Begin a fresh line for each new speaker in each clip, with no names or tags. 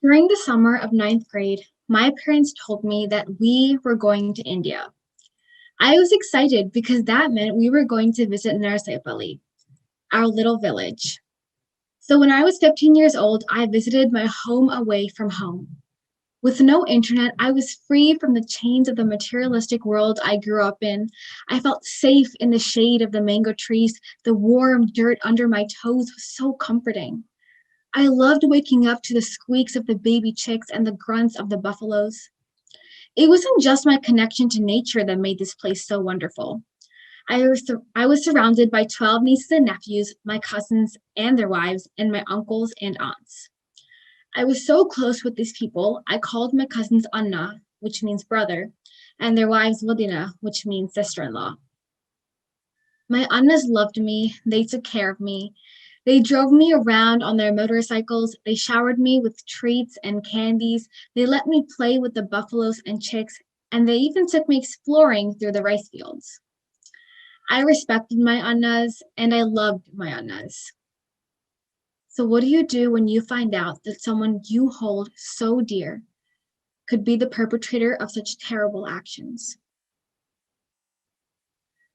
During the summer of ninth grade, my parents told me that we were going to India. I was excited because that meant we were going to visit Narsepali, our little village. So when I was 15 years old, I visited my home away from home. With no internet, I was free from the chains of the materialistic world I grew up in. I felt safe in the shade of the mango trees. The warm dirt under my toes was so comforting. I loved waking up to the squeaks of the baby chicks and the grunts of the buffaloes. It wasn't just my connection to nature that made this place so wonderful. I was surrounded by 12 nieces and nephews, my cousins and their wives, and my uncles and aunts. I was so close with these people, I called my cousins Anna, which means brother, and their wives Vodina, which means sister-in-law. My Annas loved me, they took care of me. They drove me around on their motorcycles, they showered me with treats and candies, they let me play with the buffaloes and chicks, and they even took me exploring through the rice fields. I respected my Annas and I loved my Annas. So, what do you do when you find out that someone you hold so dear could be the perpetrator of such terrible actions?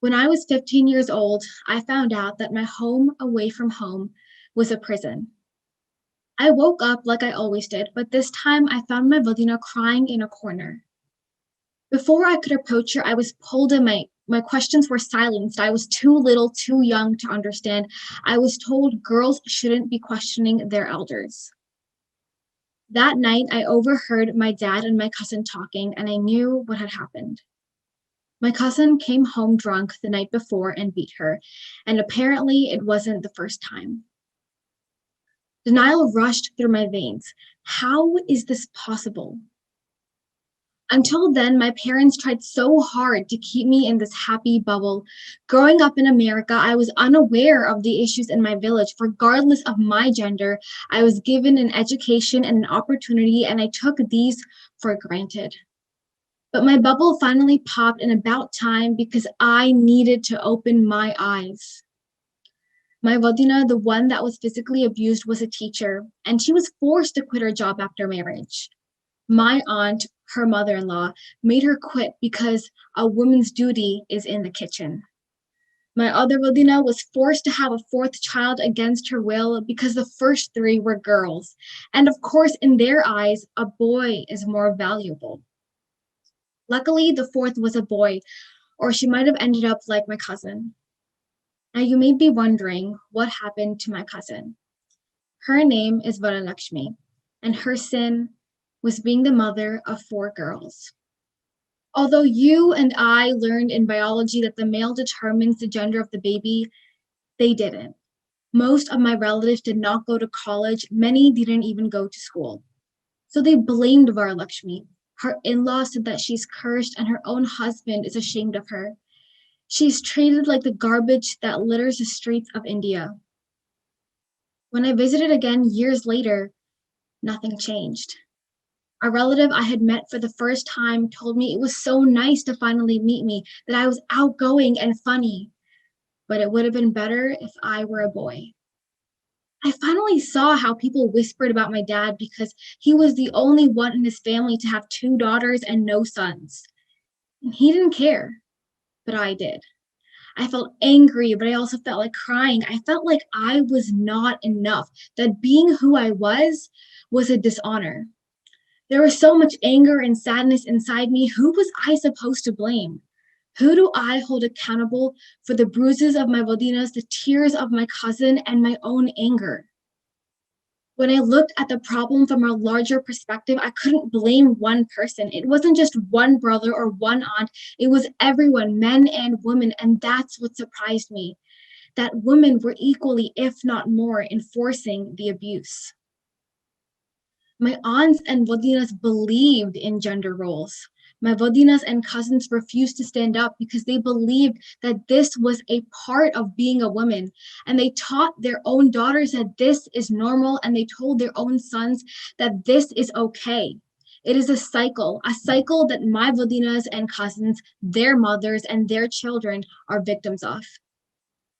When I was 15 years old, I found out that my home away from home was a prison. I woke up like I always did, but this time I found my Vladina crying in a corner. Before I could approach her, I was pulled in. My questions were silenced. I was too little, too young to understand. I was told girls shouldn't be questioning their elders. That night, I overheard my dad and my cousin talking, and I knew what had happened. My cousin came home drunk the night before and beat her, and apparently it wasn't the first time. Denial rushed through my veins. How is this possible? Until then, my parents tried so hard to keep me in this happy bubble. Growing up in America, I was unaware of the issues in my village. Regardless of my gender, I was given an education and an opportunity, and I took these for granted. But my bubble finally popped in about time because I needed to open my eyes. My Vodina, the one that was physically abused, was a teacher, and she was forced to quit her job after marriage. My aunt, her mother-in-law, made her quit because a woman's duty is in the kitchen. My other Vodina was forced to have a fourth child against her will because the first three were girls. And of course, in their eyes, a boy is more valuable. Luckily, the fourth was a boy, or she might have ended up like my cousin. Now, you may be wondering what happened to my cousin. Her name is Varalakshmi, and her sin was being the mother of four girls. Although you and I learned in biology that the male determines the gender of the baby, they didn't. Most of my relatives did not go to college. Many didn't even go to school. So they blamed Varalakshmi. Her in-laws said that she's cursed and her own husband is ashamed of her. She's treated like the garbage that litters the streets of India. When I visited again years later, nothing changed. A relative I had met for the first time told me it was so nice to finally meet me, that I was outgoing and funny, but it would have been better if I were a boy. I finally saw how people whispered about my dad because he was the only one in his family to have two daughters and no sons. And he didn't care, but I did. I felt angry, but I also felt like crying. I felt like I was not enough, that being who I was a dishonor. There was so much anger and sadness inside me. Who was I supposed to blame? Who do I hold accountable for the bruises of my Vodinas, the tears of my cousin, and my own anger? When I looked at the problem from a larger perspective, I couldn't blame one person. It wasn't just one brother or one aunt. It was everyone, men and women, and that's what surprised me, that women were equally, if not more, enforcing the abuse. My aunts and Vodinas believed in gender roles. My Vodinas and cousins refused to stand up because they believed that this was a part of being a woman. And they taught their own daughters that this is normal, and they told their own sons that this is okay. It is a cycle that my Vodinas and cousins, their mothers, and their children are victims of.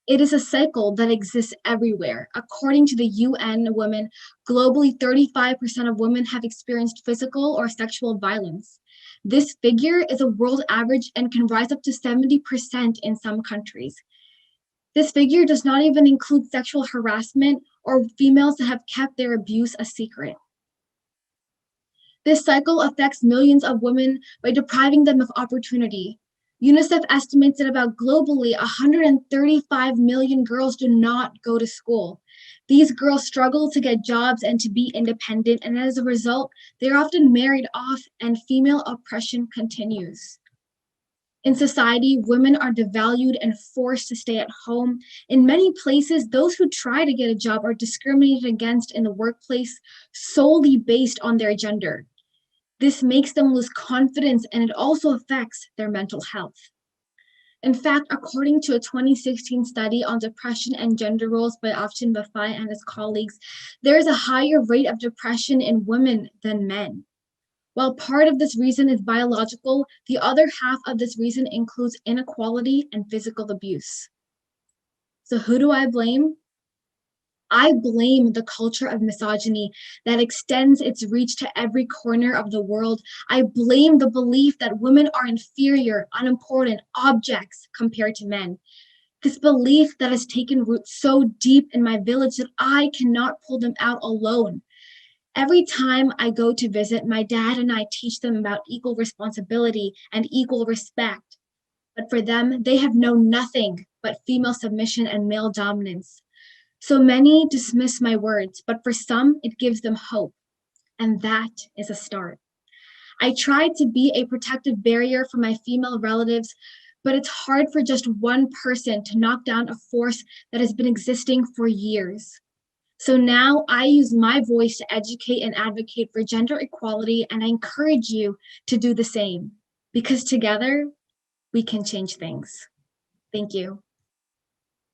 It is a cycle that exists everywhere. According to the UN Women, globally 35% of women have experienced physical or sexual violence. This figure is a world average and can rise up to 70% in some countries. This figure does not even include sexual harassment or females that have kept their abuse a secret. This cycle affects millions of women by depriving them of opportunity. UNICEF estimates that about globally 135 million girls do not go to school. These girls struggle to get jobs and to be independent, and as a result, they're often married off and female oppression continues. In society, women are devalued and forced to stay at home. In many places, those who try to get a job are discriminated against in the workplace solely based on their gender. This makes them lose confidence, and it also affects their mental health. In fact, according to a 2016 study on depression and gender roles by Afshin Bafai and his colleagues, there is a higher rate of depression in women than men. While part of this reason is biological, the other half of this reason includes inequality and physical abuse. So who do I blame? I blame the culture of misogyny that extends its reach to every corner of the world. I blame the belief that women are inferior, unimportant objects compared to men. This belief that has taken root so deep in my village that I cannot pull them out alone. Every time I go to visit, my dad and I teach them about equal responsibility and equal respect. But for them, they have known nothing but female submission and male dominance. So many dismiss my words, but for some, it gives them hope. And that is a start. I tried to be a protective barrier for my female relatives, but it's hard for just one person to knock down a force that has been existing for years. So now I use my voice to educate and advocate for gender equality, and I encourage you to do the same, because together we can change things. Thank you.